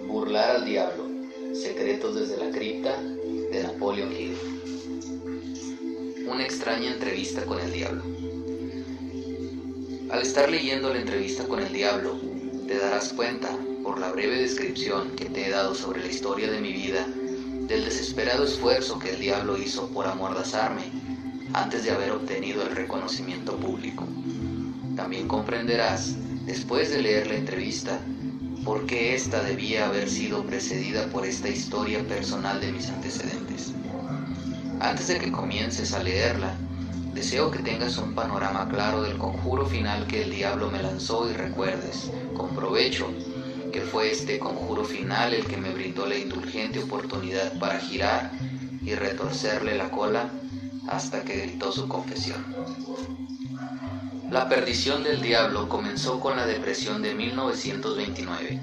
Burlar al diablo. Secretos desde la cripta de Napoleon Hill. Una extraña entrevista con el diablo. Al estar leyendo la entrevista con el diablo, te darás cuenta, por la breve descripción que te he dado sobre la historia de mi vida, del desesperado esfuerzo que el diablo hizo por amordazarme antes de haber obtenido el reconocimiento público. También comprenderás, después de leer la entrevista, por qué ésta debía haber sido precedida por esta historia personal de mis antecedentes. Antes de que comiences a leerla, deseo que tengas un panorama claro del conjuro final que el diablo me lanzó y recuerdes, con provecho, que fue este conjuro final el que me brindó la indulgente oportunidad para girar y retorcerle la cola hasta que gritó su confesión. La perdición del diablo comenzó con la depresión de 1929.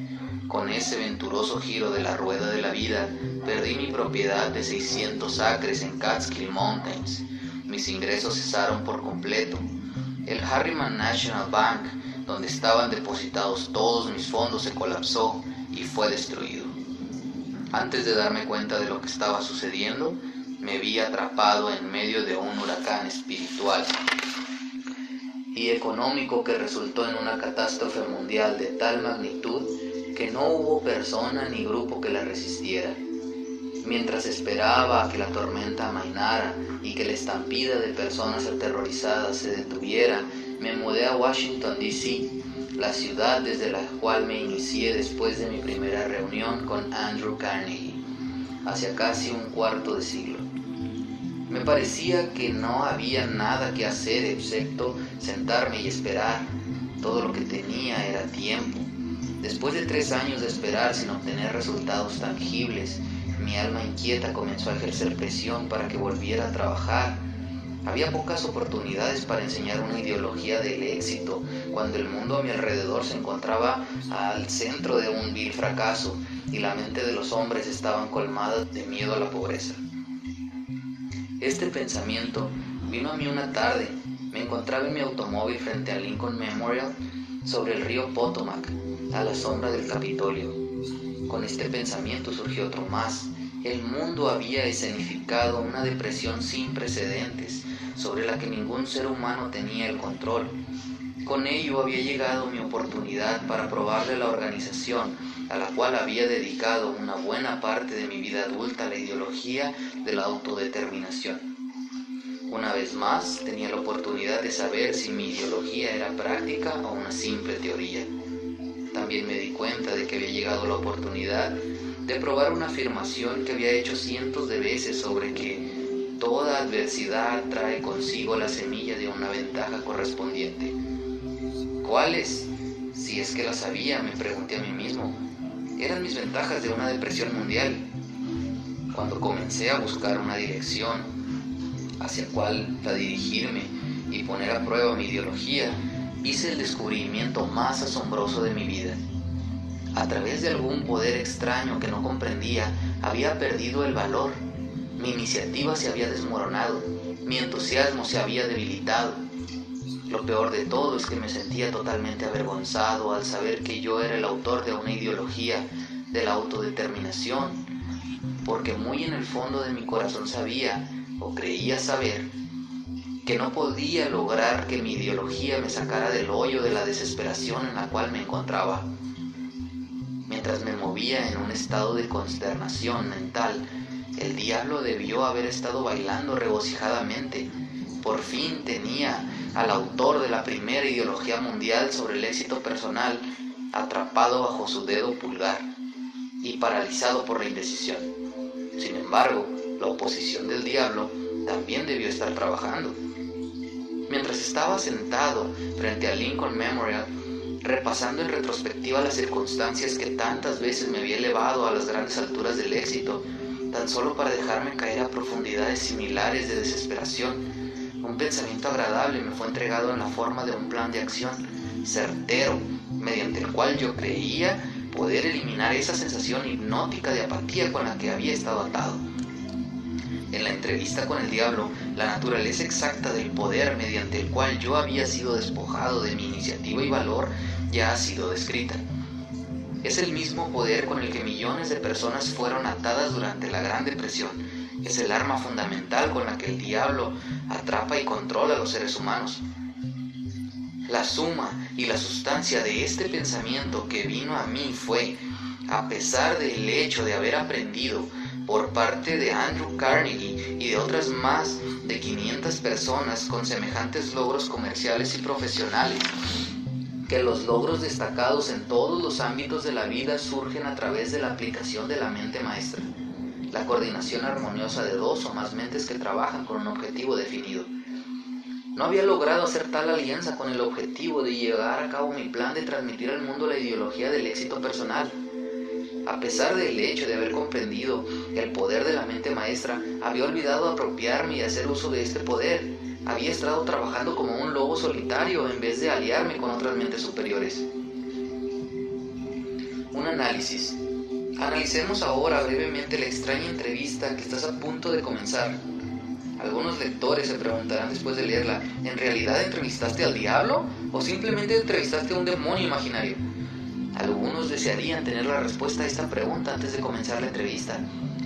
Con ese venturoso giro de la rueda de la vida, perdí mi propiedad de 600 acres en Catskill Mountains. Mis ingresos cesaron por completo. El Harriman National Bank, donde estaban depositados todos mis fondos, se colapsó y fue destruido. Antes de darme cuenta de lo que estaba sucediendo, me vi atrapado en medio de un huracán espiritual y económico que resultó en una catástrofe mundial de tal magnitud que no hubo persona ni grupo que la resistiera. Mientras esperaba a que la tormenta amainara y que la estampida de personas aterrorizadas se detuviera, me mudé a Washington, D.C., la ciudad desde la cual me inicié después de mi primera reunión con Andrew Carnegie, hacia casi un cuarto de siglo. Me parecía que no había nada que hacer excepto sentarme y esperar. Todo lo que tenía era tiempo. Después de 3 años de esperar sin obtener resultados tangibles, mi alma inquieta comenzó a ejercer presión para que volviera a trabajar. Había pocas oportunidades para enseñar una ideología del éxito, cuando el mundo a mi alrededor se encontraba al centro de un vil fracaso y la mente de los hombres estaban colmadas de miedo a la pobreza. Este pensamiento vino a mí una tarde. Me encontraba en mi automóvil frente a Lincoln Memorial sobre el río Potomac, a la sombra del Capitolio. Con este pensamiento surgió otro más. El mundo había escenificado una depresión sin precedentes, sobre la que ningún ser humano tenía el control. Con ello había llegado mi oportunidad para probarle a la organización, a la cual había dedicado una buena parte de mi vida adulta, la ideología de la autodeterminación. Una vez más, tenía la oportunidad de saber si mi ideología era práctica o una simple teoría. También me di cuenta de que había llegado la oportunidad de probar una afirmación que había hecho cientos de veces sobre que toda adversidad trae consigo la semilla de una ventaja correspondiente. ¿Cuáles? Si es que las sabía, me pregunté a mí mismo. Eran mis ventajas de una depresión mundial. Cuando comencé a buscar una dirección hacia cuál dirigirme y poner a prueba mi ideología, hice el descubrimiento más asombroso de mi vida. A través de algún poder extraño que no comprendía, había perdido el valor. Mi iniciativa se había desmoronado, mi entusiasmo se había debilitado. Lo peor de todo es que me sentía totalmente avergonzado al saber que yo era el autor de una ideología de la autodeterminación, porque muy en el fondo de mi corazón sabía, o creía saber, que no podía lograr que mi ideología me sacara del hoyo de la desesperación en la cual me encontraba. Mientras me movía en un estado de consternación mental, el diablo debió haber estado bailando regocijadamente. Por fin tenía al autor de la primera ideología mundial sobre el éxito personal atrapado bajo su dedo pulgar y paralizado por la indecisión. Sin embargo, la oposición del diablo también debió estar trabajando. Mientras estaba sentado frente al Lincoln Memorial, repasando en retrospectiva las circunstancias que tantas veces me había elevado a las grandes alturas del éxito, tan solo para dejarme caer a profundidades similares de desesperación, un pensamiento agradable me fue entregado en la forma de un plan de acción certero, mediante el cual yo creía poder eliminar esa sensación hipnótica de apatía con la que había estado atado. En la entrevista con el diablo, la naturaleza exacta del poder mediante el cual yo había sido despojado de mi iniciativa y valor ya ha sido descrita. Es el mismo poder con el que millones de personas fueron atadas durante la Gran Depresión. Es el arma fundamental con la que el diablo atrapa y controla a los seres humanos. La suma y la sustancia de este pensamiento que vino a mí fue, a pesar del hecho de haber aprendido por parte de Andrew Carnegie y de otras más de 500 personas con semejantes logros comerciales y profesionales, que los logros destacados en todos los ámbitos de la vida surgen a través de la aplicación de la mente maestra, la coordinación armoniosa de dos o más mentes que trabajan con un objetivo definido. No había logrado hacer tal alianza con el objetivo de llevar a cabo mi plan de transmitir al mundo la ideología del éxito personal. A pesar del hecho de haber comprendido el poder de la mente maestra, había olvidado apropiarme y hacer uso de este poder. Había estado trabajando como un lobo solitario en vez de aliarme con otras mentes superiores. Un análisis. Analicemos ahora brevemente la extraña entrevista que estás a punto de comenzar. Algunos lectores se preguntarán después de leerla, ¿en realidad entrevistaste al diablo o simplemente entrevistaste a un demonio imaginario? Algunos desearían tener la respuesta a esta pregunta antes de comenzar la entrevista.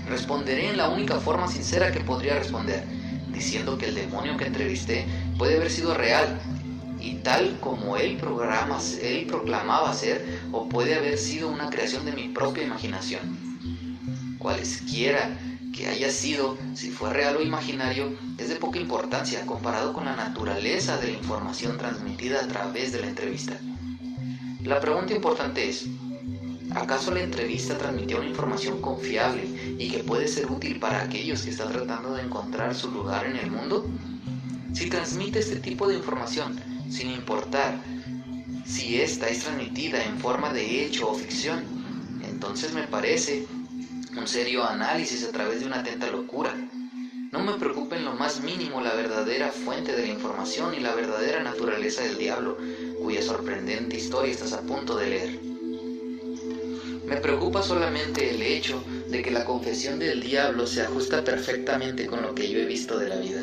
Responderé en la única forma sincera que podría responder, diciendo que el demonio que entrevisté puede haber sido real y tal como él proclamaba ser, o puede haber sido una creación de mi propia imaginación. Cualesquiera que haya sido, si fue real o imaginario, es de poca importancia comparado con la naturaleza de la información transmitida a través de la entrevista. La pregunta importante es, ¿acaso la entrevista transmitió una información confiable y que puede ser útil para aquellos que están tratando de encontrar su lugar en el mundo? Si transmite este tipo de información, sin importar si esta es transmitida en forma de hecho o ficción, entonces me parece un serio análisis a través de una atenta locura. No me preocupa en lo más mínimo la verdadera fuente de la información y la verdadera naturaleza del diablo, cuya sorprendente historia estás a punto de leer. Me preocupa solamente el hecho de que la confesión del diablo se ajusta perfectamente con lo que yo he visto de la vida.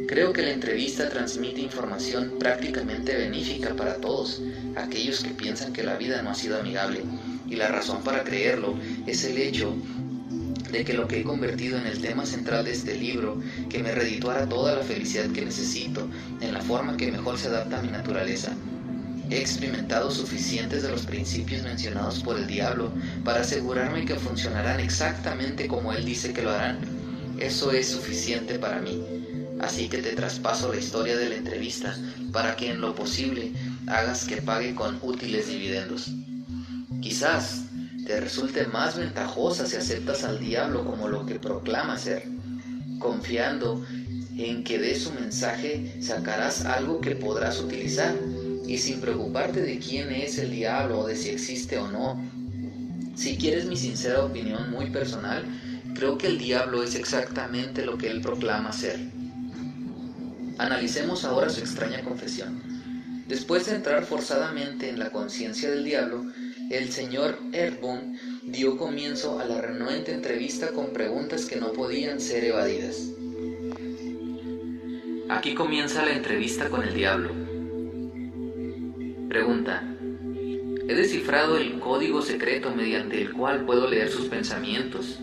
Creo que la entrevista transmite información prácticamente benéfica para todos aquellos que piensan que la vida no ha sido amigable, y la razón para creerlo es el hecho de que lo que he convertido en el tema central de este libro, que me redituara toda la felicidad que necesito, en la forma que mejor se adapta a mi naturaleza. He experimentado suficientes de los principios mencionados por el diablo para asegurarme que funcionarán exactamente como él dice que lo harán. Eso es suficiente para mí. Así que te traspaso la historia de la entrevista para que en lo posible hagas que pague con útiles dividendos. Quizás te resulte más ventajosa si aceptas al diablo como lo que proclama ser, confiando en que de su mensaje sacarás algo que podrás utilizar, y sin preocuparte de quién es el diablo o de si existe o no. Si quieres mi sincera opinión muy personal, creo que el diablo es exactamente lo que él proclama ser. Analicemos ahora su extraña confesión. Después de entrar forzadamente en la conciencia del diablo, el señor Earthbound dio comienzo a la renuente entrevista con preguntas que no podían ser evadidas. Aquí comienza la entrevista con el diablo. Pregunta: he descifrado el código secreto mediante el cual puedo leer sus pensamientos.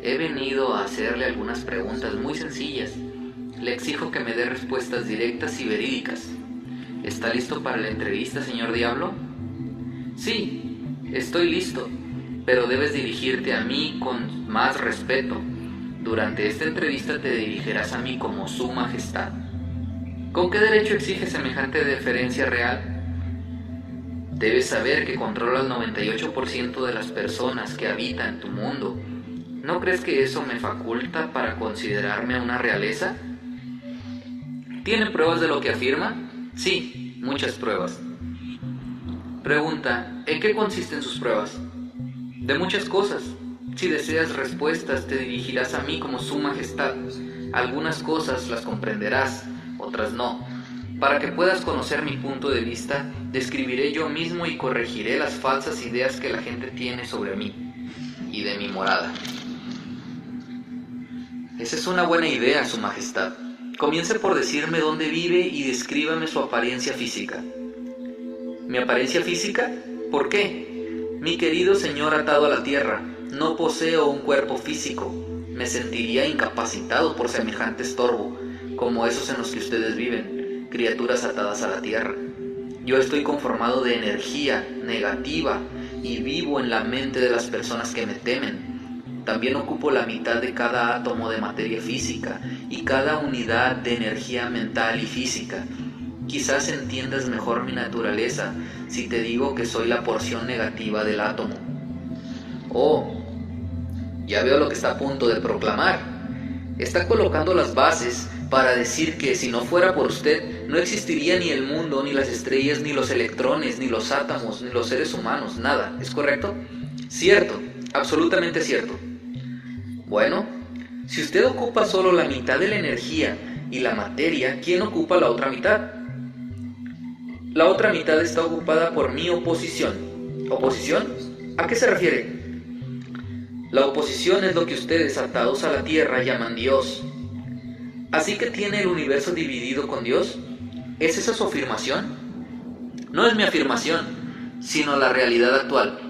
He venido a hacerle algunas preguntas muy sencillas. Le exijo que me dé respuestas directas y verídicas. ¿Está listo para la entrevista, señor Diablo? Sí, estoy listo, pero debes dirigirte a mí con más respeto. Durante esta entrevista te dirigirás a mí como Su Majestad. ¿Con qué derecho exige semejante deferencia real? Debes saber que controlo al 98% de las personas que habitan tu mundo. ¿No crees que eso me faculta para considerarme una realeza? ¿Tiene pruebas de lo que afirma? Sí, muchas pruebas. Pregunta: ¿en qué consisten sus pruebas? De muchas cosas. Si deseas respuestas, te dirigirás a mí como Su Majestad. Algunas cosas las comprenderás, otras no. Para que puedas conocer mi punto de vista, describiré yo mismo y corregiré las falsas ideas que la gente tiene sobre mí y de mi morada. Esa es una buena idea, Su Majestad. Comience por decirme dónde vive y descríbame su apariencia física. ¿Mi apariencia física? ¿Por qué? Mi querido señor atado a la tierra, no poseo un cuerpo físico. Me sentiría incapacitado por semejante estorbo, como esos en los que ustedes viven, criaturas atadas a la tierra. Yo estoy conformado de energía negativa y vivo en la mente de las personas que me temen. También ocupo la mitad de cada átomo de materia física y cada unidad de energía mental y física. Quizás entiendas mejor mi naturaleza si te digo que soy la porción negativa del átomo. Oh, ya veo lo que está a punto de proclamar. Está colocando las bases para decir que si no fuera por usted, no existiría ni el mundo, ni las estrellas, ni los electrones, ni los átomos, ni los seres humanos, nada. ¿Es correcto? Cierto, absolutamente cierto. Bueno, si usted ocupa solo la mitad de la energía y la materia, ¿quién ocupa la otra mitad? La otra mitad está ocupada por mi oposición. ¿Oposición? ¿A qué se refiere? La oposición es lo que ustedes atados a la tierra llaman Dios. ¿Así que tiene el universo dividido con Dios? ¿Es esa su afirmación? No es mi afirmación, sino la realidad actual.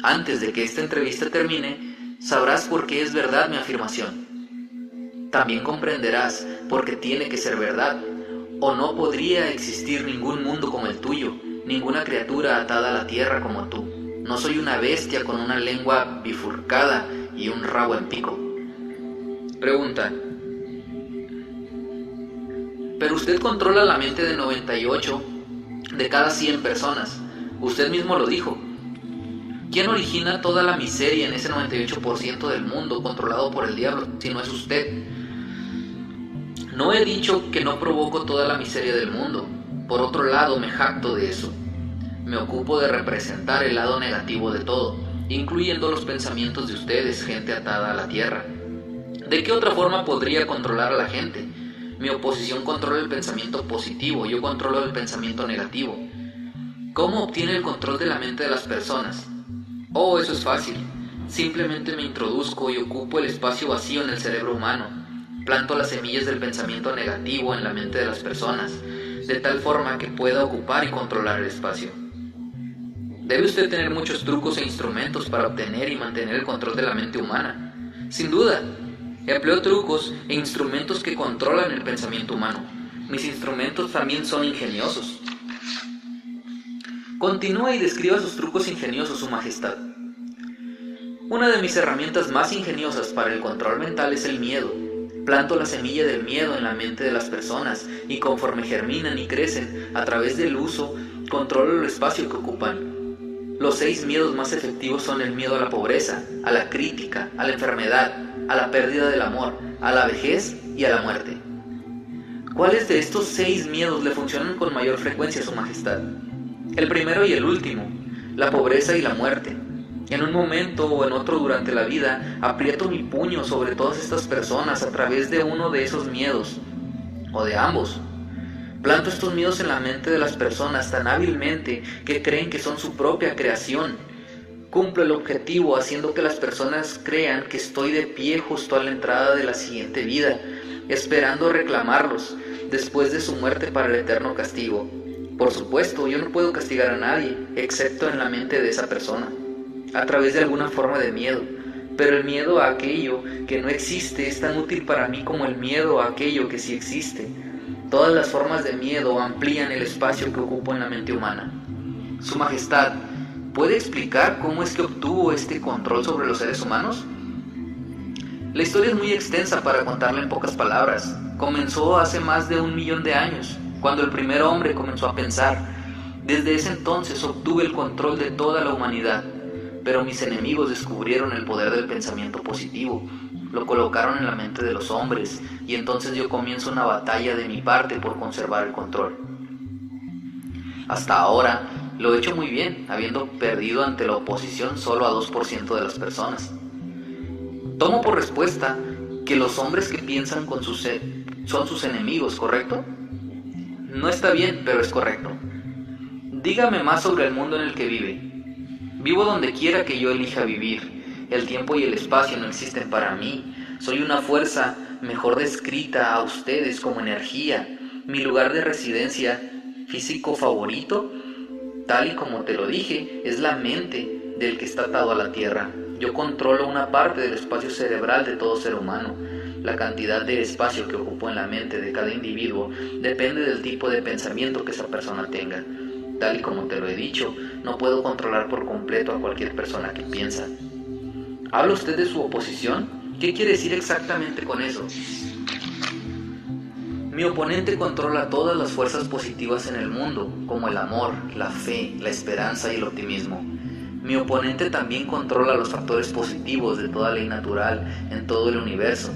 Antes de que esta entrevista termine, sabrás por qué es verdad mi afirmación. También comprenderás por qué tiene que ser verdad, o no podría existir ningún mundo como el tuyo, ninguna criatura atada a la tierra como tú. No soy una bestia con una lengua bifurcada y un rabo en pico. Pregunta. Pero usted controla la mente de 98 de cada 100 personas. Usted mismo lo dijo. ¿Quién origina toda la miseria en ese 98% del mundo controlado por el diablo, si no es usted? No he dicho que no provoco toda la miseria del mundo. Por otro lado, me jacto de eso. Me ocupo de representar el lado negativo de todo, incluyendo los pensamientos de ustedes, gente atada a la tierra. ¿De qué otra forma podría controlar a la gente? Mi oposición controla el pensamiento positivo, yo controlo el pensamiento negativo. ¿Cómo obtiene el control de la mente de las personas? Oh, eso es fácil. Simplemente me introduzco y ocupo el espacio vacío en el cerebro humano. Planto las semillas del pensamiento negativo en la mente de las personas, de tal forma que pueda ocupar y controlar el espacio. Debe usted tener muchos trucos e instrumentos para obtener y mantener el control de la mente humana. Sin duda, empleo trucos e instrumentos que controlan el pensamiento humano. Mis instrumentos también son ingeniosos. Continúa y describa sus trucos ingeniosos, Su Majestad. Una de mis herramientas más ingeniosas para el control mental es el miedo. Planto la semilla del miedo en la mente de las personas y conforme germinan y crecen a través del uso, controlo el espacio que ocupan. Los 6 miedos más efectivos son el miedo a la pobreza, a la crítica, a la enfermedad, a la pérdida del amor, a la vejez y a la muerte. ¿Cuáles de estos 6 miedos le funcionan con mayor frecuencia, Su Majestad? El primero y el último, la pobreza y la muerte. En un momento o en otro durante la vida, aprieto mi puño sobre todas estas personas a través de uno de esos miedos, o de ambos. Planto estos miedos en la mente de las personas tan hábilmente que creen que son su propia creación. Cumplo el objetivo haciendo que las personas crean que estoy de pie justo a la entrada de la siguiente vida, esperando reclamarlos después de su muerte para el eterno castigo. Por supuesto, yo no puedo castigar a nadie, excepto en la mente de esa persona, a través de alguna forma de miedo. Pero el miedo a aquello que no existe es tan útil para mí como el miedo a aquello que sí existe. Todas las formas de miedo amplían el espacio que ocupo en la mente humana. Su Majestad, ¿puede explicar cómo es que obtuvo este control sobre los seres humanos? La historia es muy extensa para contarla en pocas palabras. Comenzó hace más de 1 millón de años, cuando el primer hombre comenzó a pensar. Desde ese entonces obtuve el control de toda la humanidad, pero mis enemigos descubrieron el poder del pensamiento positivo. Lo colocaron en la mente de los hombres y entonces yo comienzo una batalla de mi parte por conservar el control. Hasta ahora lo he hecho muy bien, habiendo perdido ante la oposición solo a 2% de las personas. Tomo por respuesta que los hombres que piensan con su sed son sus enemigos, ¿correcto? No está bien, pero es correcto. Dígame más sobre el mundo en el que vive. Vivo donde quiera que yo elija vivir. El tiempo y el espacio no existen para mí. Soy una fuerza mejor descrita a ustedes como energía. Mi lugar de residencia físico favorito, tal y como te lo dije, es la mente. del que está atado a la tierra. Yo controlo una parte del espacio cerebral de todo ser humano. La cantidad de espacio que ocupo en la mente de cada individuo depende del tipo de pensamiento que esa persona tenga. Tal y como te lo he dicho, no puedo controlar por completo a cualquier persona que piensa. ¿Habla usted de su oposición? ¿Qué quiere decir exactamente con eso? Mi oponente controla todas las fuerzas positivas en el mundo, como el amor, la fe, la esperanza y el optimismo. Mi oponente también controla los factores positivos de toda ley natural en todo el universo,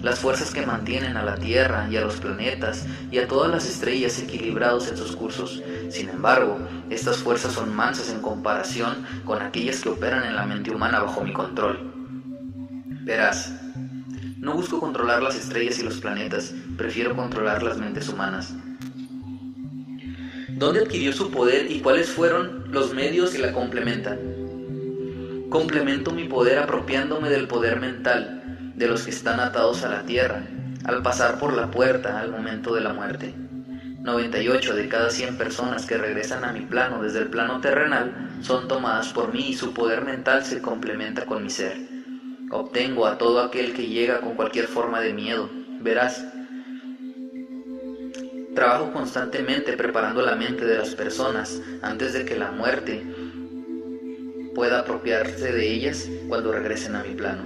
las fuerzas que mantienen a la Tierra y a los planetas y a todas las estrellas equilibrados en sus cursos. Sin embargo, estas fuerzas son mansas en comparación con aquellas que operan en la mente humana bajo mi control. Verás, no busco controlar las estrellas y los planetas, prefiero controlar las mentes humanas. ¿Dónde adquirió su poder y cuáles fueron los medios que la complementan? Complemento mi poder apropiándome del poder mental de los que están atados a la tierra, al pasar por la puerta al momento de la muerte. 98 de cada 100 personas que regresan a mi plano desde el plano terrenal son tomadas por mí y su poder mental se complementa con mi ser. Obtengo a todo aquel que llega con cualquier forma de miedo. Verás, trabajo constantemente preparando la mente de las personas antes de que la muerte pueda apropiarse de ellas cuando regresen a mi plano.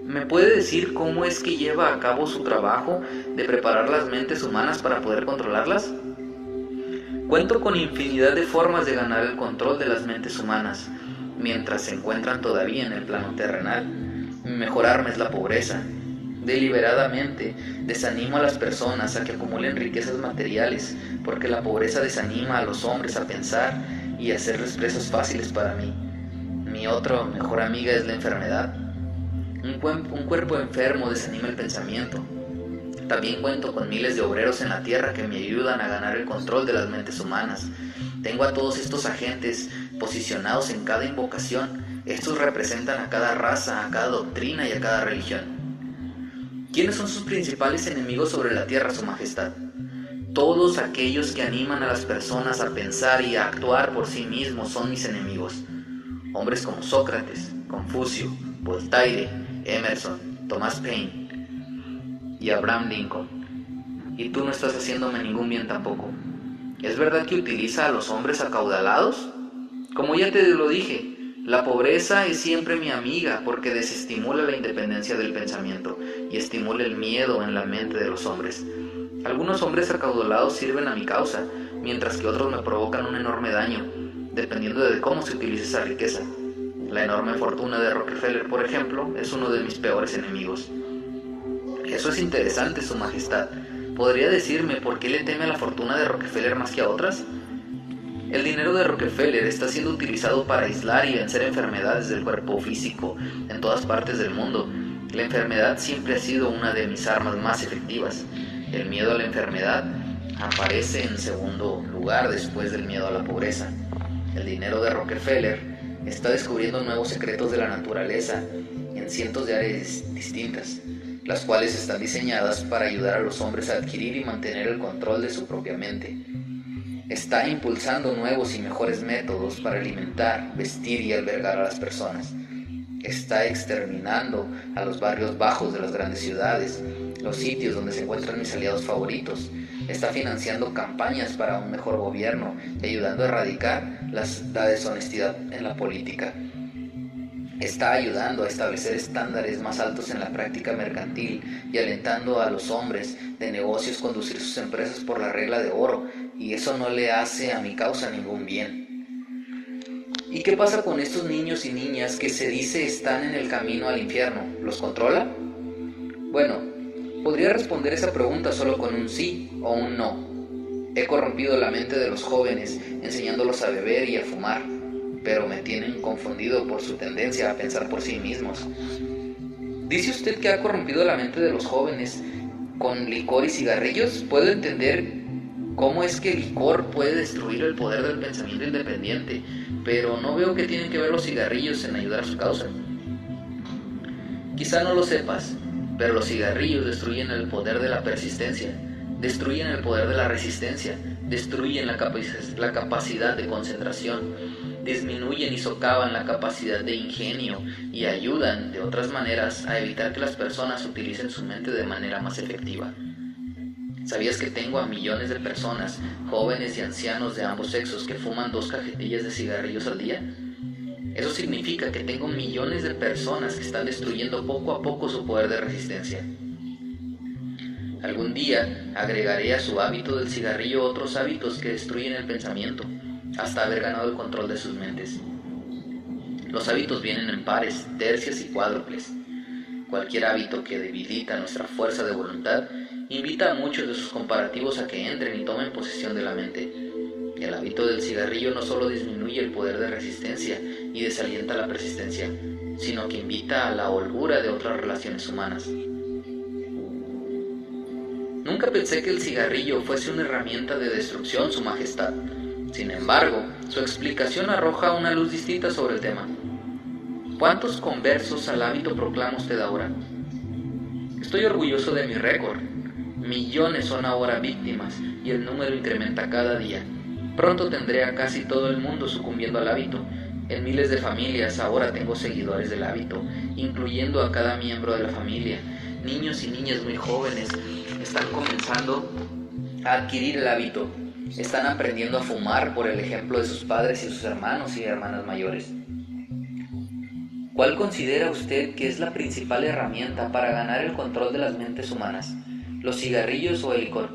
¿Me puede decir cómo es que lleva a cabo su trabajo de preparar las mentes humanas para poder controlarlas? Cuento con infinidad de formas de ganar el control de las mentes humanas mientras se encuentran todavía en el plano terrenal. Mi mejor arma es la pobreza. Deliberadamente desanimo a las personas a que acumulen riquezas materiales, porque la pobreza desanima a los hombres a pensar y a hacerles presas fáciles para mí. Mi otra mejor amiga es la enfermedad. Un cuerpo enfermo desanima el pensamiento. También cuento con miles de obreros en la tierra que me ayudan a ganar el control de las mentes humanas. Tengo a todos estos agentes posicionados en cada invocación. Estos representan a cada raza, a cada doctrina y a cada religión. ¿Quiénes son sus principales enemigos sobre la tierra, Su Majestad? Todos aquellos que animan a las personas a pensar y a actuar por sí mismos son mis enemigos. Hombres como Sócrates, Confucio, Voltaire, Emerson, Thomas Paine y Abraham Lincoln. Y tú no estás haciéndome ningún bien tampoco. ¿Es verdad que utiliza a los hombres acaudalados? Como ya te lo dije, la pobreza es siempre mi amiga porque desestimula la independencia del pensamiento y estimula el miedo en la mente de los hombres. Algunos hombres acaudalados sirven a mi causa, mientras que otros me provocan un enorme daño, dependiendo de cómo se utilice esa riqueza. La enorme fortuna de Rockefeller, por ejemplo, es uno de mis peores enemigos. Eso es interesante, Su Majestad. ¿Podría decirme por qué le teme a la fortuna de Rockefeller más que a otras? El dinero de Rockefeller está siendo utilizado para aislar y vencer enfermedades del cuerpo físico en todas partes del mundo. La enfermedad siempre ha sido una de mis armas más efectivas. El miedo a la enfermedad aparece en segundo lugar después del miedo a la pobreza. El dinero de Rockefeller está descubriendo nuevos secretos de la naturaleza en cientos de áreas distintas, las cuales están diseñadas para ayudar a los hombres a adquirir y mantener el control de su propia mente. Está impulsando nuevos y mejores métodos para alimentar, vestir y albergar a las personas. Está exterminando a los barrios bajos de las grandes ciudades, los sitios donde se encuentran mis aliados favoritos. Está financiando campañas para un mejor gobierno y ayudando a erradicar la deshonestidad en la política. Está ayudando a establecer estándares más altos en la práctica mercantil y alentando a los hombres de negocios conducir sus empresas por la regla de oro, y eso no le hace a mi causa ningún bien. ¿Y qué pasa con estos niños y niñas que se dice están en el camino al infierno? ¿Los controla? Bueno, podría responder esa pregunta solo con un sí o un no. He corrompido la mente de los jóvenes enseñándolos a beber y a fumar, pero me tienen confundido por su tendencia a pensar por sí mismos. ¿Dice usted que ha corrompido la mente de los jóvenes con licor y cigarrillos? Puedo entender cómo es que el licor puede destruir el poder del pensamiento independiente, pero no veo que tienen que ver los cigarrillos en ayudar a su causa. Quizá no lo sepas, pero los cigarrillos destruyen el poder de la persistencia, destruyen el poder de la resistencia, destruyen la capacidad de concentración, disminuyen y socavan la capacidad de ingenio y ayudan, de otras maneras, a evitar que las personas utilicen su mente de manera más efectiva. ¿Sabías que tengo a millones de personas, jóvenes y ancianos de ambos sexos, que fuman 2 cajetillas de cigarrillos al día? Eso significa que tengo millones de personas que están destruyendo poco a poco su poder de resistencia. Algún día agregaré a su hábito del cigarrillo otros hábitos que destruyen el pensamiento, hasta haber ganado el control de sus mentes. Los hábitos vienen en pares, tercios y cuádruples. Cualquier hábito que debilita nuestra fuerza de voluntad invita a muchos de sus comparativos a que entren y tomen posesión de la mente. El hábito del cigarrillo no solo disminuye el poder de resistencia y desalienta la persistencia, sino que invita a la holgura de otras relaciones humanas. Nunca pensé que el cigarrillo fuese una herramienta de destrucción, Su Majestad. Sin embargo, su explicación arroja una luz distinta sobre el tema. ¿Cuántos conversos al hábito proclama usted ahora? Estoy orgulloso de mi récord. Millones son ahora víctimas y el número incrementa cada día. Pronto tendré a casi todo el mundo sucumbiendo al hábito. En miles de familias ahora tengo seguidores del hábito, incluyendo a cada miembro de la familia. Niños y niñas muy jóvenes están comenzando a adquirir el hábito. Están aprendiendo a fumar por el ejemplo de sus padres y sus hermanos y hermanas mayores. ¿Cuál considera usted que es la principal herramienta para ganar el control de las mentes humanas? ¿Los cigarrillos o el licor?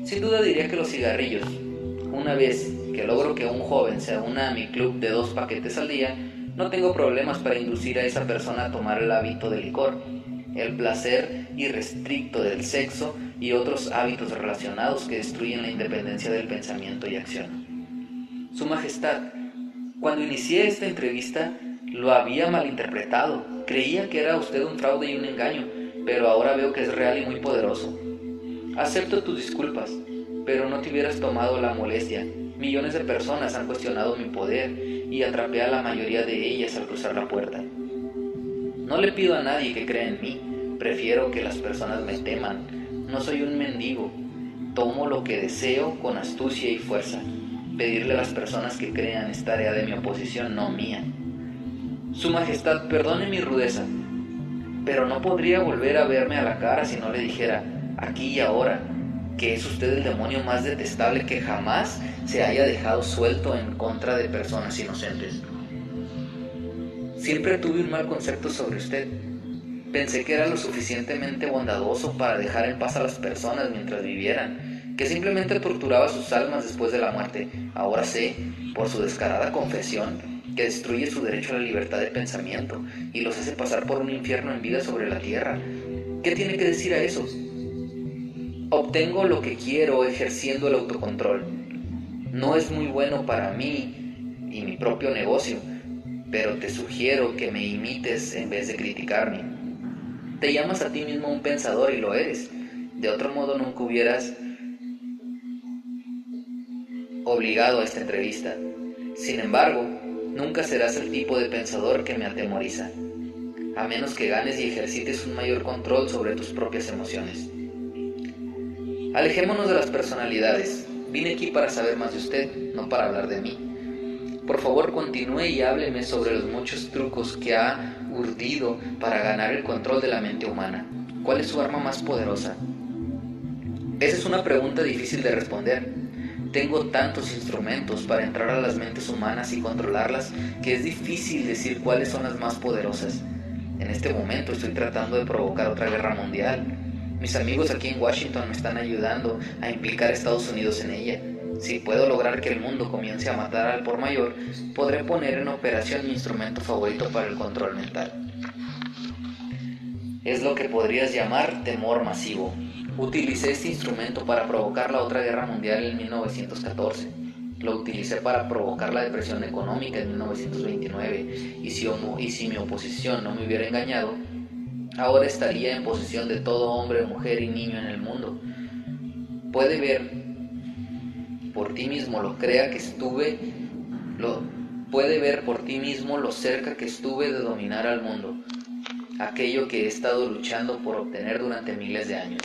Sin duda diría que los cigarrillos. Una vez que logro que un joven se una a mi club de 2 paquetes al día, no tengo problemas para inducir a esa persona a tomar el hábito del licor, el placer irrestricto del sexo y otros hábitos relacionados que destruyen la independencia del pensamiento y acción. Su Majestad, cuando inicié esta entrevista, lo había malinterpretado. Creía que era usted un fraude y un engaño, pero ahora veo que es real y muy poderoso. Acepto tus disculpas, pero no te hubieras tomado la molestia. Millones de personas han cuestionado mi poder y atrapé a la mayoría de ellas al cruzar la puerta. No le pido a nadie que crea en mí, prefiero que las personas me teman. No soy un mendigo, tomo lo que deseo con astucia y fuerza. Pedirle a las personas que crean es tarea de mi oposición, no mía. Su Majestad, perdone mi rudeza, pero no podría volver a verme a la cara si no le dijera, aquí y ahora, que es usted el demonio más detestable que jamás se haya dejado suelto en contra de personas inocentes. Siempre tuve un mal concepto sobre usted. Pensé que era lo suficientemente bondadoso para dejar en paz a las personas mientras vivieran, que simplemente torturaba sus almas después de la muerte. Ahora sé, por su descarada confesión, que destruye su derecho a la libertad de pensamiento y los hace pasar por un infierno en vida sobre la tierra. ¿Qué tiene que decir a eso? Obtengo lo que quiero ejerciendo el autocontrol. No es muy bueno para mí y mi propio negocio, pero te sugiero que me imites en vez de criticarme. Te llamas a ti mismo un pensador y lo eres. De otro modo nunca hubieras obligado a esta entrevista. Sin embargo, nunca serás el tipo de pensador que me atemoriza, a menos que ganes y ejercites un mayor control sobre tus propias emociones. Alejémonos de las personalidades. Vine aquí para saber más de usted, no para hablar de mí. Por favor, continúe y hábleme sobre los muchos trucos que ha urdido para ganar el control de la mente humana. ¿Cuál es su arma más poderosa? Esa es una pregunta difícil de responder. Tengo tantos instrumentos para entrar a las mentes humanas y controlarlas que es difícil decir cuáles son las más poderosas. En este momento estoy tratando de provocar otra guerra mundial. Mis amigos aquí en Washington me están ayudando a implicar a Estados Unidos en ella. Si puedo lograr que el mundo comience a matar al por mayor, podré poner en operación mi instrumento favorito para el control mental. Es lo que podrías llamar temor masivo. Utilicé este instrumento para provocar la otra guerra mundial en 1914. Lo utilicé para provocar la depresión económica en 1929. Y si mi oposición no me hubiera engañado, ahora estaría en posesión de todo hombre, mujer y niño en el mundo. Puede ver por ti mismo lo cerca que estuve de dominar al mundo, aquello que he estado luchando por obtener durante miles de años.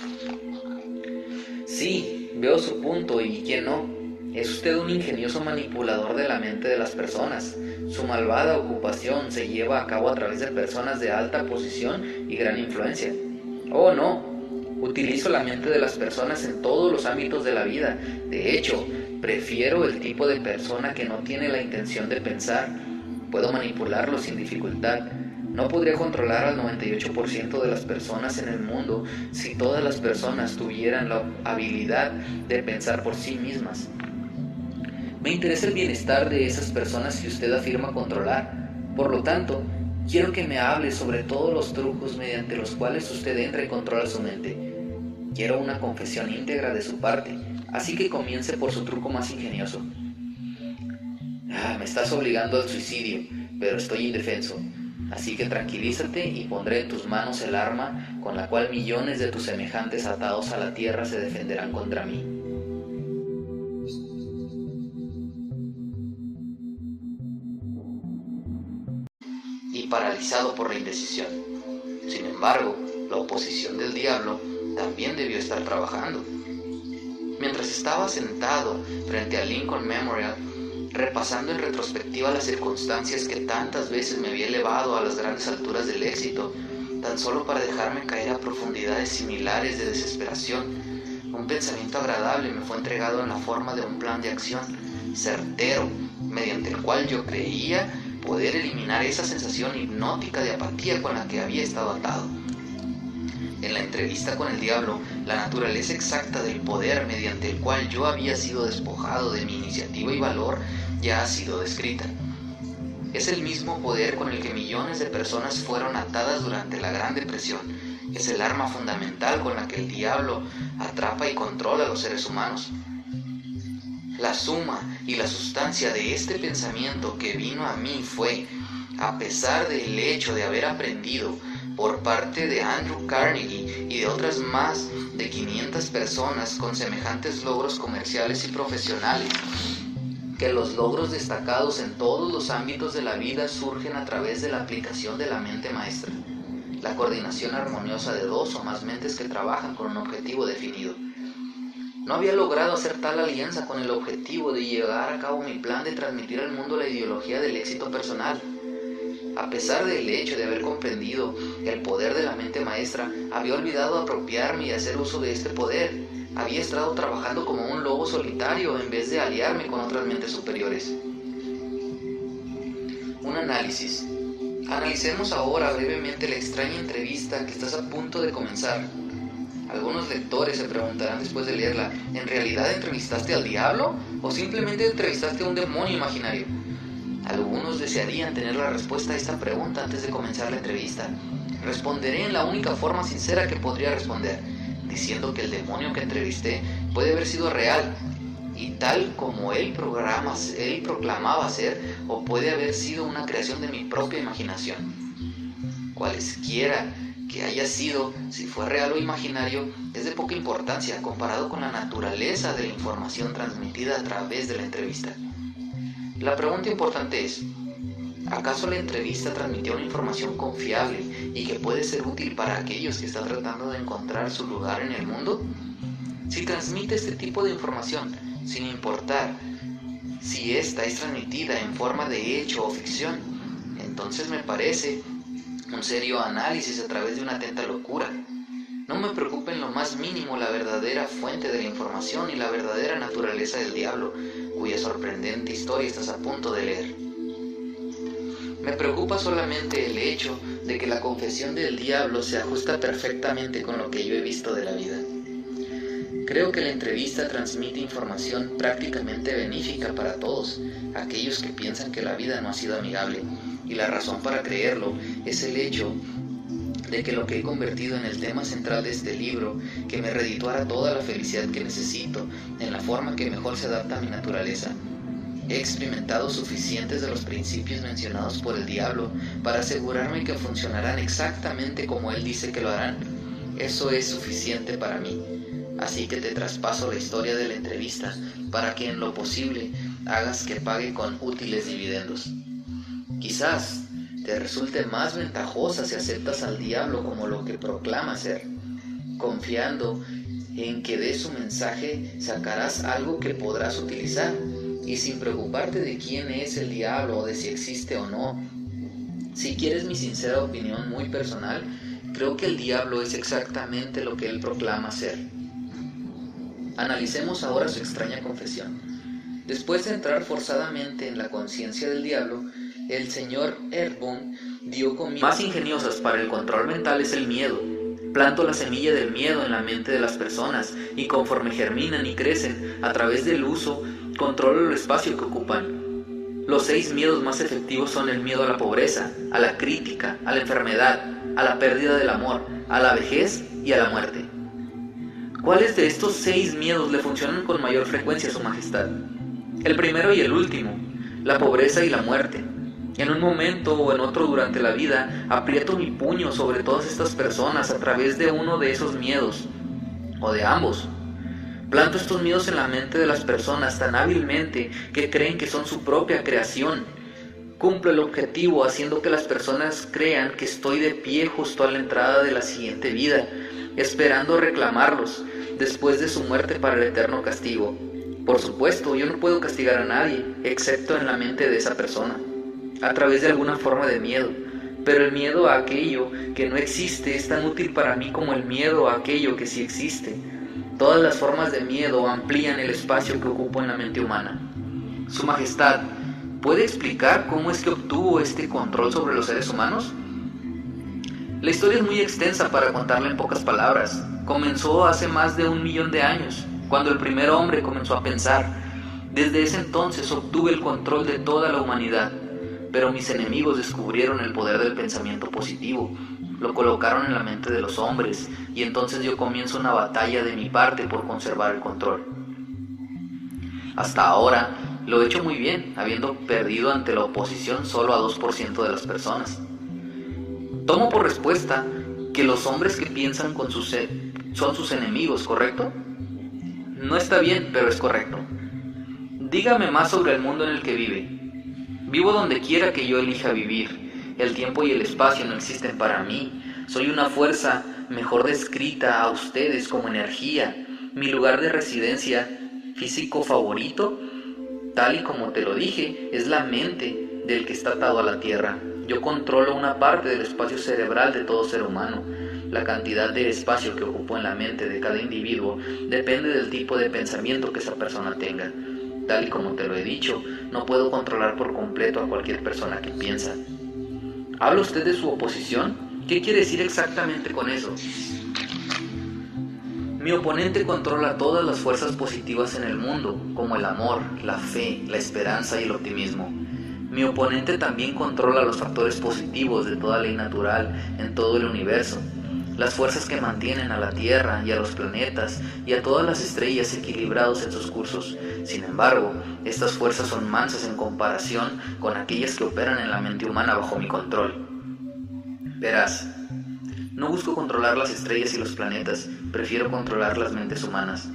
Sí, veo su punto y quién no. Es usted un ingenioso manipulador de la mente de las personas. Su malvada ocupación se lleva a cabo a través de personas de alta posición y gran influencia. Oh, no. Utilizo la mente de las personas en todos los ámbitos de la vida. De hecho, prefiero el tipo de persona que no tiene la intención de pensar. Puedo manipularlo sin dificultad. No podría controlar al 98% de las personas en el mundo si todas las personas tuvieran la habilidad de pensar por sí mismas. Me interesa el bienestar de esas personas que usted afirma controlar. Por lo tanto, quiero que me hable sobre todos los trucos mediante los cuales usted entra y controla su mente. Quiero una confesión íntegra de su parte, así que comience por su truco más ingenioso. Me estás obligando al suicidio, pero estoy indefenso. Así que tranquilízate y pondré en tus manos el arma con la cual millones de tus semejantes atados a la tierra se defenderán contra mí. Y paralizado por la indecisión. Sin embargo, la oposición del diablo también debió estar trabajando. Mientras estaba sentado frente al Lincoln Memorial, repasando en retrospectiva las circunstancias que tantas veces me había elevado a las grandes alturas del éxito, tan solo para dejarme caer a profundidades similares de desesperación, un pensamiento agradable me fue entregado en la forma de un plan de acción certero, mediante el cual yo creía poder eliminar esa sensación hipnótica de apatía con la que había estado atado. En la entrevista con el diablo, la naturaleza exacta del poder mediante el cual yo había sido despojado de mi iniciativa y valor ya ha sido descrita. Es el mismo poder con el que millones de personas fueron atadas durante la Gran Depresión. Es el arma fundamental con la que el diablo atrapa y controla a los seres humanos. La suma y la sustancia de este pensamiento que vino a mí fue, a pesar del hecho de haber aprendido por parte de Andrew Carnegie y de otras más de 500 personas con semejantes logros comerciales y profesionales, que los logros destacados en todos los ámbitos de la vida surgen a través de la aplicación de la mente maestra, la coordinación armoniosa de dos o más mentes que trabajan con un objetivo definido. No había logrado hacer tal alianza con el objetivo de llevar a cabo mi plan de transmitir al mundo la ideología del éxito personal. A pesar del hecho de haber comprendido el poder de la mente maestra, había olvidado apropiarme y hacer uso de este poder. Había estado trabajando como un lobo solitario en vez de aliarme con otras mentes superiores. Un análisis. Analicemos ahora brevemente la extraña entrevista que estás a punto de comenzar. Algunos lectores se preguntarán después de leerla, ¿en realidad entrevistaste al diablo o simplemente entrevistaste a un demonio imaginario? Algunos desearían tener la respuesta a esta pregunta antes de comenzar la entrevista. Responderé en la única forma sincera que podría responder, diciendo que el demonio que entrevisté puede haber sido real y tal como él proclamaba ser, o puede haber sido una creación de mi propia imaginación. Cualesquiera que haya sido, si fue real o imaginario, es de poca importancia comparado con la naturaleza de la información transmitida a través de la entrevista. La pregunta importante es, ¿acaso la entrevista transmitió una información confiable y que puede ser útil para aquellos que están tratando de encontrar su lugar en el mundo? Si transmite este tipo de información, sin importar si esta es transmitida en forma de hecho o ficción, entonces me parece un serio análisis a través de una atenta locura. No me preocupa en lo más mínimo la verdadera fuente de la información y la verdadera naturaleza del diablo, cuya sorprendente historia estás a punto de leer. Me preocupa solamente el hecho de que la confesión del diablo se ajusta perfectamente con lo que yo he visto de la vida. Creo que la entrevista transmite información prácticamente benéfica para todos aquellos que piensan que la vida no ha sido amigable, y la razón para creerlo es el hecho de que lo que he convertido en el tema central de este libro, que me redituara toda la felicidad que necesito, en la forma que mejor se adapta a mi naturaleza. He experimentado suficientes de los principios mencionados por el diablo para asegurarme que funcionarán exactamente como él dice que lo harán. Eso es suficiente para mí. Así que te traspaso la historia de la entrevista para que en lo posible hagas que pague con útiles dividendos. Quizás te resulte más ventajosa si aceptas al diablo como lo que proclama ser, confiando en que de su mensaje sacarás algo que podrás utilizar, y sin preocuparte de quién es el diablo o de si existe o no. Si quieres mi sincera opinión muy personal, creo que el diablo es exactamente lo que él proclama ser. Analicemos ahora su extraña confesión. Después de entrar forzadamente en la conciencia del diablo, el señor Erbund dio comienzo. Más ingeniosas para el control mental es el miedo. Planto la semilla del miedo en la mente de las personas y conforme germinan y crecen a través del uso, controlo el espacio que ocupan. Los 6 miedos más efectivos son el miedo a la pobreza, a la crítica, a la enfermedad, a la pérdida del amor, a la vejez y a la muerte. ¿Cuáles de estos 6 miedos le funcionan con mayor frecuencia a su majestad? El primero y el último, la pobreza y la muerte. En un momento o en otro durante la vida, aprieto mi puño sobre todas estas personas a través de uno de esos miedos, o de ambos. Planto estos miedos en la mente de las personas tan hábilmente que creen que son su propia creación. Cumplo el objetivo haciendo que las personas crean que estoy de pie justo a la entrada de la siguiente vida, esperando reclamarlos después de su muerte para el eterno castigo. Por supuesto, yo no puedo castigar a nadie, excepto en la mente de esa persona, a través de alguna forma de miedo. Pero el miedo a aquello que no existe es tan útil para mí como el miedo a aquello que sí existe. Todas las formas de miedo amplían el espacio que ocupo en la mente humana. Su Majestad, ¿puede explicar cómo es que obtuvo este control sobre los seres humanos? La historia es muy extensa para contarla en pocas palabras. Comenzó hace más de 1 millón de años, cuando el primer hombre comenzó a pensar. Desde ese entonces obtuve el control de toda la humanidad, pero mis enemigos descubrieron el poder del pensamiento positivo, lo colocaron en la mente de los hombres, y entonces yo comienzo una batalla de mi parte por conservar el control. Hasta ahora lo he hecho muy bien, habiendo perdido ante la oposición solo a 2% de las personas. Tomo por respuesta que los hombres que piensan con su sed son sus enemigos, ¿correcto? No está bien, pero es correcto. Dígame más sobre el mundo en el que vive. Vivo donde quiera que yo elija vivir. El tiempo y el espacio no existen para mí. Soy una fuerza mejor descrita a ustedes como energía. Mi lugar de residencia físico favorito, tal y como te lo dije, es la mente del que está atado a la tierra. Yo controlo una parte del espacio cerebral de todo ser humano. La cantidad de espacio que ocupo en la mente de cada individuo depende del tipo de pensamiento que esa persona tenga. Tal y como te lo he dicho, no puedo controlar por completo a cualquier persona que piensa. ¿Habla usted de su oposición? ¿Qué quiere decir exactamente con eso? Mi oponente controla todas las fuerzas positivas en el mundo, como el amor, la fe, la esperanza y el optimismo. Mi oponente también controla los factores positivos de toda ley natural en todo el universo, las fuerzas que mantienen a la Tierra y a los planetas y a todas las estrellas equilibrados en sus cursos. Sin embargo, estas fuerzas son mansas en comparación con aquellas que operan en la mente humana bajo mi control. Verás, no busco controlar las estrellas y los planetas, prefiero controlar las mentes humanas.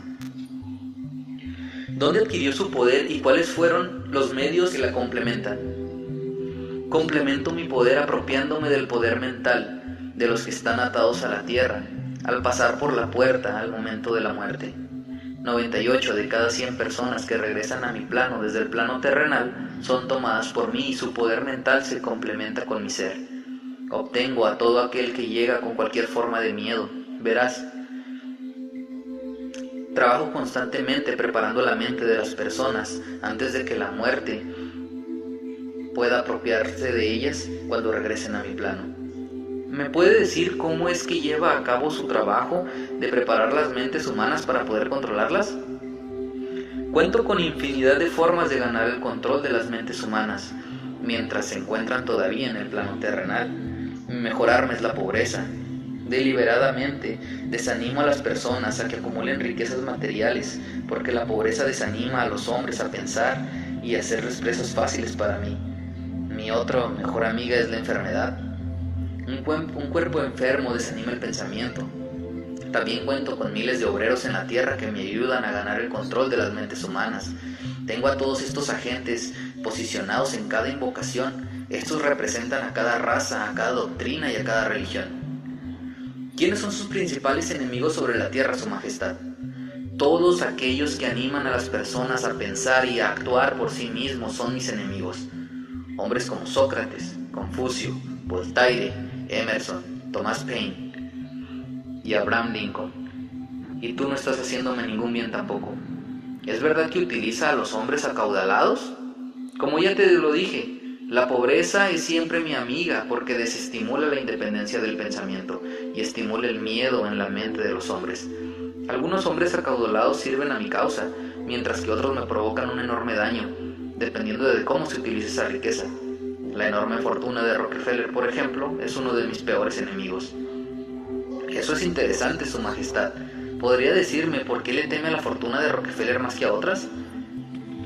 ¿Dónde adquirió su poder y cuáles fueron los medios que la complementan? Complemento mi poder apropiándome del poder mental de los que están atados a la tierra, al pasar por la puerta al momento de la muerte. 98 de cada 100 personas que regresan a mi plano desde el plano terrenal son tomadas por mí y su poder mental se complementa con mi ser. Obtengo a todo aquel que llega con cualquier forma de miedo. Verás, trabajo constantemente preparando la mente de las personas antes de que la muerte pueda apropiarse de ellas cuando regresen a mi plano. ¿Me puede decir cómo es que lleva a cabo su trabajo de preparar las mentes humanas para poder controlarlas? Cuento con infinidad de formas de ganar el control de las mentes humanas, mientras se encuentran todavía en el plano terrenal. Mi mejor arma es la pobreza. Deliberadamente desanimo a las personas a que acumulen riquezas materiales, porque la pobreza desanima a los hombres a pensar y a hacerles presas fáciles para mí. Mi otra mejor amiga es la enfermedad. Un cuerpo enfermo desanima el pensamiento. También cuento con miles de obreros en la tierra que me ayudan a ganar el control de las mentes humanas. Tengo a todos estos agentes posicionados en cada invocación. Estos representan a cada raza, a cada doctrina y a cada religión. ¿Quiénes son sus principales enemigos sobre la tierra, Su Majestad? Todos aquellos que animan a las personas a pensar y a actuar por sí mismos son mis enemigos. Hombres como Sócrates, Confucio, Voltaire, Emerson, Thomas Paine y Abraham Lincoln. Y tú no estás haciéndome ningún bien tampoco. ¿Es verdad que utiliza a los hombres acaudalados? Como ya te lo dije, la pobreza es siempre mi amiga porque desestimula la independencia del pensamiento y estimula el miedo en la mente de los hombres. Algunos hombres acaudalados sirven a mi causa, mientras que otros me provocan un enorme daño, dependiendo de cómo se utilice esa riqueza. La enorme fortuna de Rockefeller, por ejemplo, es uno de mis peores enemigos. Eso es interesante, Su Majestad. ¿Podría decirme por qué le teme a la fortuna de Rockefeller más que a otras?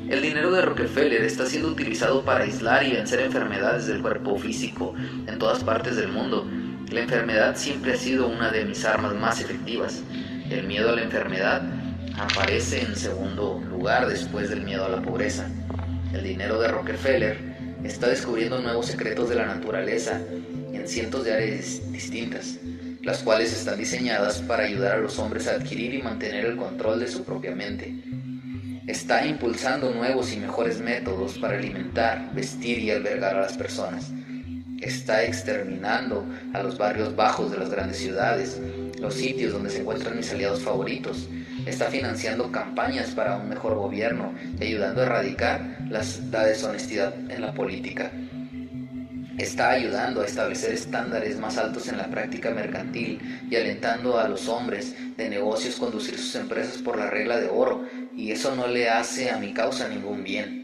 El dinero de Rockefeller está siendo utilizado para aislar y vencer enfermedades del cuerpo físico en todas partes del mundo. La enfermedad siempre ha sido una de mis armas más efectivas. El miedo a la enfermedad aparece en segundo lugar después del miedo a la pobreza. El dinero de Rockefeller está descubriendo nuevos secretos de la naturaleza en cientos de áreas distintas, las cuales están diseñadas para ayudar a los hombres a adquirir y mantener el control de su propia mente. Está impulsando nuevos y mejores métodos para alimentar, vestir y albergar a las personas. Está exterminando a los barrios bajos de las grandes ciudades, los sitios donde se encuentran mis aliados favoritos. Está financiando campañas para un mejor gobierno y ayudando a erradicar la deshonestidad en la política. Está ayudando a establecer estándares más altos en la práctica mercantil y alentando a los hombres de negocios conducir sus empresas por la regla de oro, y eso no le hace a mi causa ningún bien.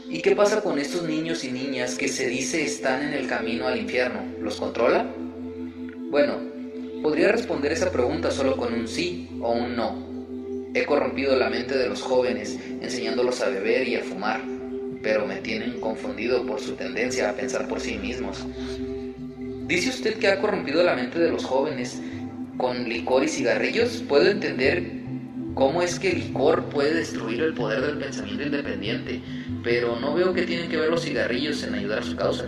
¿Y qué pasa con estos niños y niñas que se dice están en el camino al infierno? ¿Los controla? Bueno, podría responder esa pregunta solo con un sí o un no. He corrompido la mente de los jóvenes enseñándolos a beber y a fumar, pero me tienen confundido por su tendencia a pensar por sí mismos. ¿Dice usted que ha corrompido la mente de los jóvenes con licor y cigarrillos? Puedo entender cómo es que el licor puede destruir el poder del pensamiento independiente, pero no veo qué tienen que ver los cigarrillos en ayudar a su causa.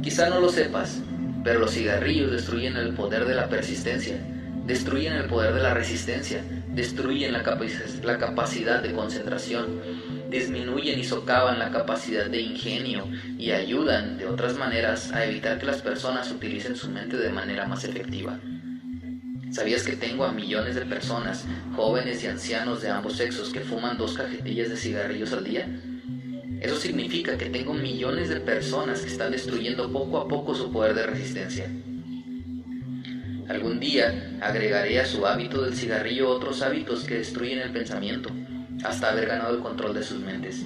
Quizá no lo sepas, pero los cigarrillos destruyen el poder de la persistencia, destruyen el poder de la resistencia, destruyen la capacidad de concentración, disminuyen y socavan la capacidad de ingenio y ayudan, de otras maneras, a evitar que las personas utilicen su mente de manera más efectiva. ¿Sabías que tengo a millones de personas, jóvenes y ancianos de ambos sexos, que fuman 2 cajetillas de cigarrillos al día? Eso significa que tengo millones de personas que están destruyendo poco a poco su poder de resistencia. Algún día agregaré a su hábito del cigarrillo otros hábitos que destruyen el pensamiento, hasta haber ganado el control de sus mentes.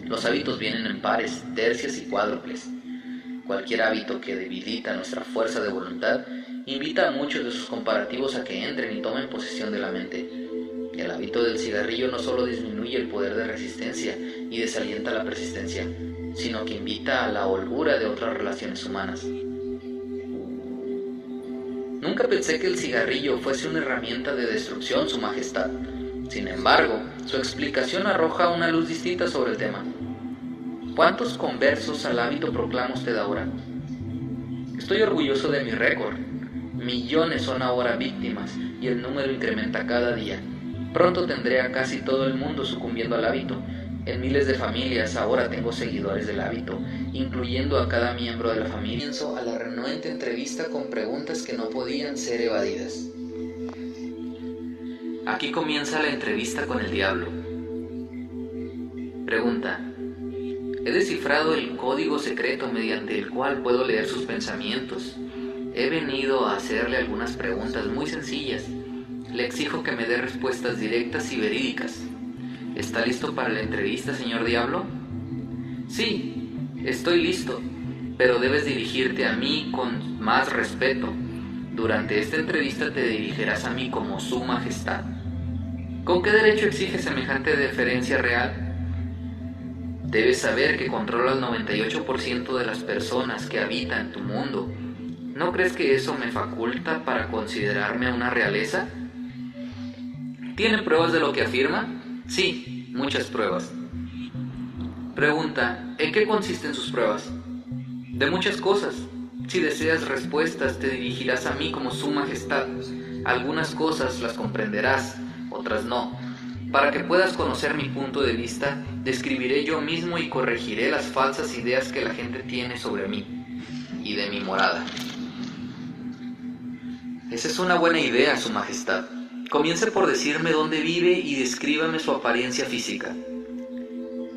Los hábitos vienen en pares, tercios y cuádruples. Cualquier hábito que debilita nuestra fuerza de voluntad invita a muchos de sus comparativos a que entren y tomen posesión de la mente. El hábito del cigarrillo no solo disminuye el poder de resistencia y desalienta la persistencia, sino que invita a la holgura de otras relaciones humanas. Nunca pensé que el cigarrillo fuese una herramienta de destrucción, Su Majestad. Sin embargo, su explicación arroja una luz distinta sobre el tema. ¿Cuántos conversos al hábito proclama usted ahora? Estoy orgulloso de mi récord. Millones son ahora víctimas y el número incrementa cada día. Pronto tendré a casi todo el mundo sucumbiendo al hábito. En miles de familias ahora tengo seguidores del hábito, incluyendo a cada miembro de la familia. Comienzo a la renuente entrevista con preguntas que no podían ser evadidas. Aquí comienza la entrevista con el diablo. Pregunta: he descifrado el código secreto mediante el cual puedo leer sus pensamientos. He venido a hacerle algunas preguntas muy sencillas. Le exijo que me dé respuestas directas y verídicas. ¿Está listo para la entrevista, señor Diablo? Sí, estoy listo, pero debes dirigirte a mí con más respeto. Durante esta entrevista te dirigirás a mí como Su Majestad. ¿Con qué derecho exige semejante deferencia real? Debes saber que controlo al 98% de las personas que habitan tu mundo. ¿No crees que eso me faculta para considerarme una realeza? ¿Tiene pruebas de lo que afirma? Sí, muchas pruebas. Pregunta: ¿en qué consisten sus pruebas? De muchas cosas. Si deseas respuestas, te dirigirás a mí como Su Majestad. Algunas cosas las comprenderás, otras no. Para que puedas conocer mi punto de vista, describiré yo mismo y corregiré las falsas ideas que la gente tiene sobre mí y de mi morada. Esa es una buena idea, Su Majestad. Comience por decirme dónde vive y descríbame su apariencia física.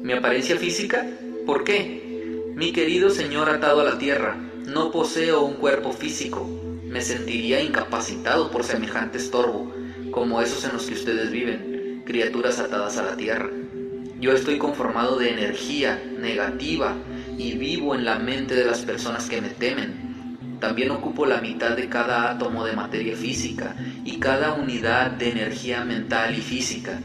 ¿Mi apariencia física? ¿Por qué? Mi querido señor atado a la tierra, no poseo un cuerpo físico. Me sentiría incapacitado por semejante estorbo, como esos en los que ustedes viven, criaturas atadas a la tierra. Yo estoy conformado de energía negativa y vivo en la mente de las personas que me temen. También ocupo la mitad de cada átomo de materia física y cada unidad de energía mental y física.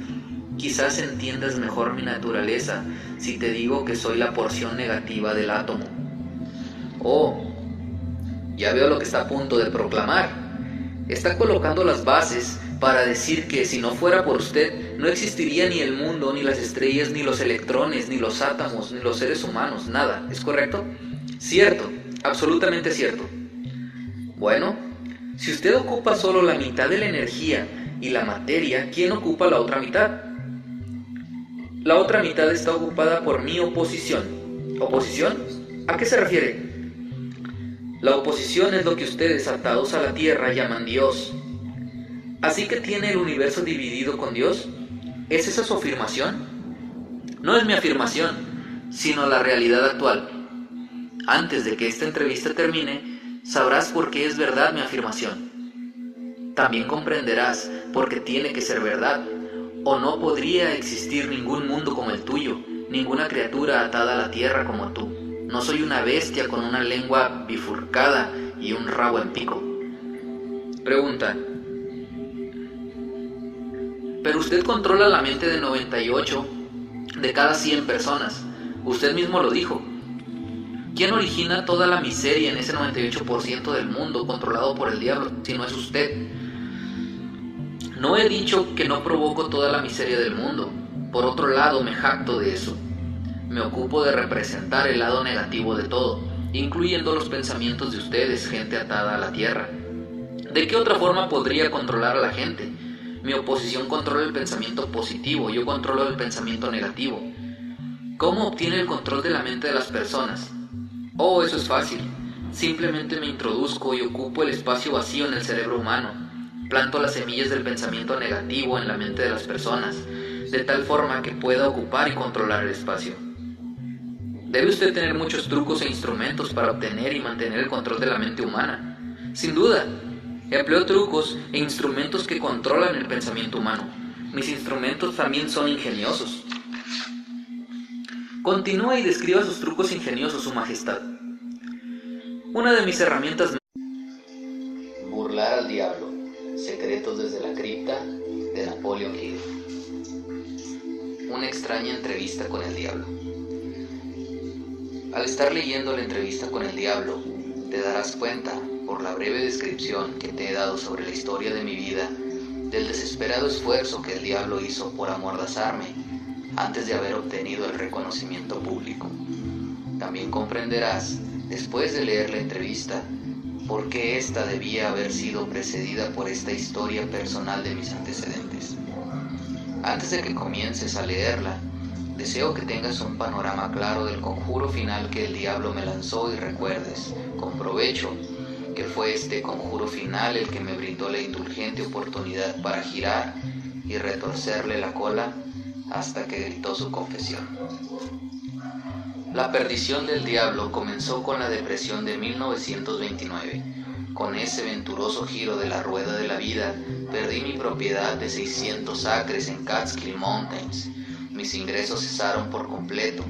Quizás entiendas mejor mi naturaleza si te digo que soy la porción negativa del átomo. Oh, ya veo lo que está a punto de proclamar. Está colocando las bases para decir que si no fuera por usted, no existiría ni el mundo, ni las estrellas, ni los electrones, ni los átomos, ni los seres humanos, nada. ¿Es correcto? Cierto, absolutamente cierto. Bueno, si usted ocupa solo la mitad de la energía y la materia, ¿quién ocupa la otra mitad? La otra mitad está ocupada por mi oposición. ¿Oposición? ¿A qué se refiere? La oposición es lo que ustedes atados a la tierra llaman Dios. ¿Así que tiene el universo dividido con Dios? ¿Es esa su afirmación? No es mi afirmación, sino la realidad actual. Antes de que esta entrevista termine, sabrás por qué es verdad mi afirmación. También comprenderás por qué tiene que ser verdad, o no podría existir ningún mundo como el tuyo, ninguna criatura atada a la tierra como tú. No soy una bestia con una lengua bifurcada y un rabo en pico. Pregunta. Pero usted controla la mente de 98 de cada 100 personas. Usted mismo lo dijo. ¿Quién origina toda la miseria en ese 98% del mundo controlado por el diablo, si no es usted? No he dicho que no provoco toda la miseria del mundo. Por otro lado, me jacto de eso. Me ocupo de representar el lado negativo de todo, incluyendo los pensamientos de ustedes, gente atada a la tierra. ¿De qué otra forma podría controlar a la gente? Mi oposición controla el pensamiento positivo, yo controlo el pensamiento negativo. ¿Cómo obtiene el control de la mente de las personas? Oh, eso es fácil. Simplemente me introduzco y ocupo el espacio vacío en el cerebro humano. Planto las semillas del pensamiento negativo en la mente de las personas, de tal forma que pueda ocupar y controlar el espacio. Debe usted tener muchos trucos e instrumentos para obtener y mantener el control de la mente humana. Sin duda, empleo trucos e instrumentos que controlan el pensamiento humano. Mis instrumentos también son ingeniosos. Continúa y describa sus trucos ingeniosos, Su Majestad. Una de mis herramientas... Burlar al diablo. Secretos desde la cripta de Napoleon Hill. Una extraña entrevista con el diablo. Al estar leyendo la entrevista con el diablo, te darás cuenta, por la breve descripción que te he dado sobre la historia de mi vida, del desesperado esfuerzo que el diablo hizo por amordazarme antes de haber obtenido el reconocimiento público. También comprenderás, después de leer la entrevista, por qué ésta debía haber sido precedida por esta historia personal de mis antecedentes. Antes de que comiences a leerla, deseo que tengas un panorama claro del conjuro final que el diablo me lanzó y recuerdes, con provecho, que fue este conjuro final el que me brindó la indulgente oportunidad para girar y retorcerle la cola hasta que gritó su confesión. La perdición del diablo comenzó con la depresión de 1929. Con ese venturoso giro de la rueda de la vida, perdí mi propiedad de 600 acres en Catskill Mountains. Mis ingresos cesaron por completo.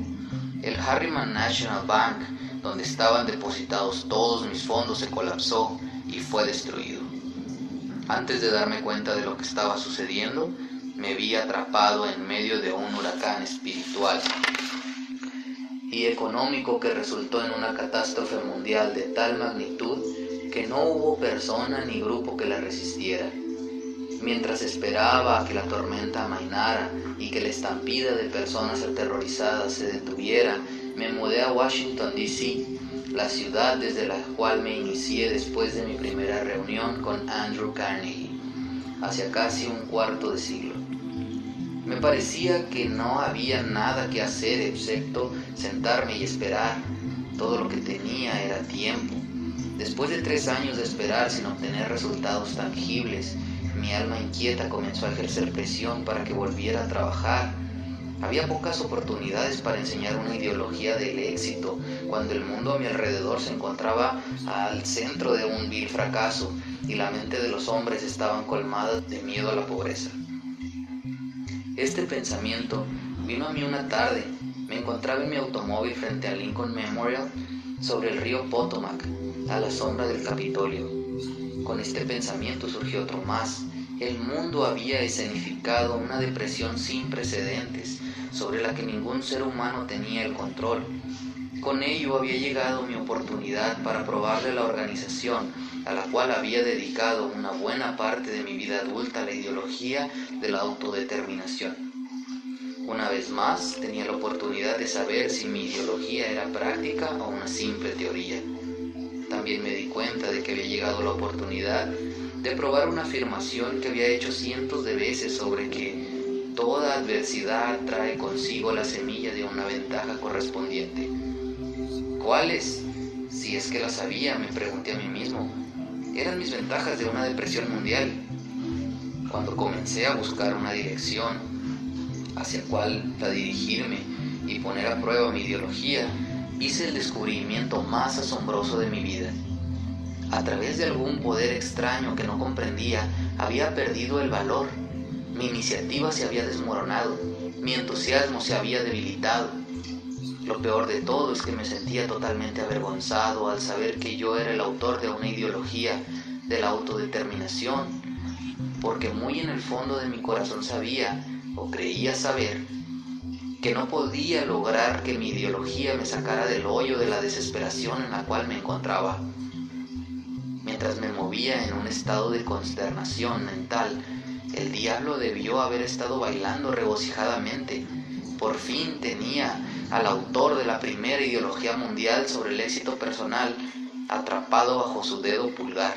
El Harriman National Bank, donde estaban depositados todos mis fondos, se colapsó y fue destruido. Antes de darme cuenta de lo que estaba sucediendo, me vi atrapado en medio de un huracán espiritual y económico que resultó en una catástrofe mundial de tal magnitud que no hubo persona ni grupo que la resistiera. Mientras esperaba a que la tormenta amainara y que la estampida de personas aterrorizadas se detuviera, me mudé a Washington, D.C., la ciudad desde la cual me inicié después de mi primera reunión con Andrew Carnegie. hacia casi un cuarto de siglo. Me parecía que no había nada que hacer excepto sentarme y esperar. Todo lo que tenía era tiempo. Después de 3 años de esperar sin obtener resultados tangibles, mi alma inquieta comenzó a ejercer presión para que volviera a trabajar. Había pocas oportunidades para enseñar una ideología del éxito, cuando el mundo a mi alrededor se encontraba al centro de un vil fracaso y la mente de los hombres estaba colmada de miedo a la pobreza. Este pensamiento vino a mí una tarde. Me encontraba en mi automóvil frente al Lincoln Memorial sobre el río Potomac, a la sombra del Capitolio. Con este pensamiento surgió otro más. El mundo había escenificado una depresión sin precedentes, sobre la que ningún ser humano tenía el control. Con ello había llegado mi oportunidad para probarle a la organización, a la cual había dedicado una buena parte de mi vida adulta, la ideología de la autodeterminación. Una vez más, tenía la oportunidad de saber si mi ideología era práctica o una simple teoría. También me di cuenta de que había llegado la oportunidad de probar una afirmación que había hecho cientos de veces sobre que toda adversidad trae consigo la semilla de una ventaja correspondiente. ¿Cuáles? Si es que las sabía, me pregunté a mí mismo. Eran mis ventajas de una depresión mundial. Cuando comencé a buscar una dirección hacia cuál dirigirme y poner a prueba mi ideología, hice el descubrimiento más asombroso de mi vida. A través de algún poder extraño que no comprendía, había perdido el valor. Mi iniciativa se había desmoronado, mi entusiasmo se había debilitado. Lo peor de todo es que me sentía totalmente avergonzado al saber que yo era el autor de una ideología de la autodeterminación, porque muy en el fondo de mi corazón sabía, o creía saber, que no podía lograr que mi ideología me sacara del hoyo de la desesperación en la cual me encontraba. Mientras me movía en un estado de consternación mental, el diablo debió haber estado bailando regocijadamente. Por fin tenía al autor de la primera ideología mundial sobre el éxito personal atrapado bajo su dedo pulgar.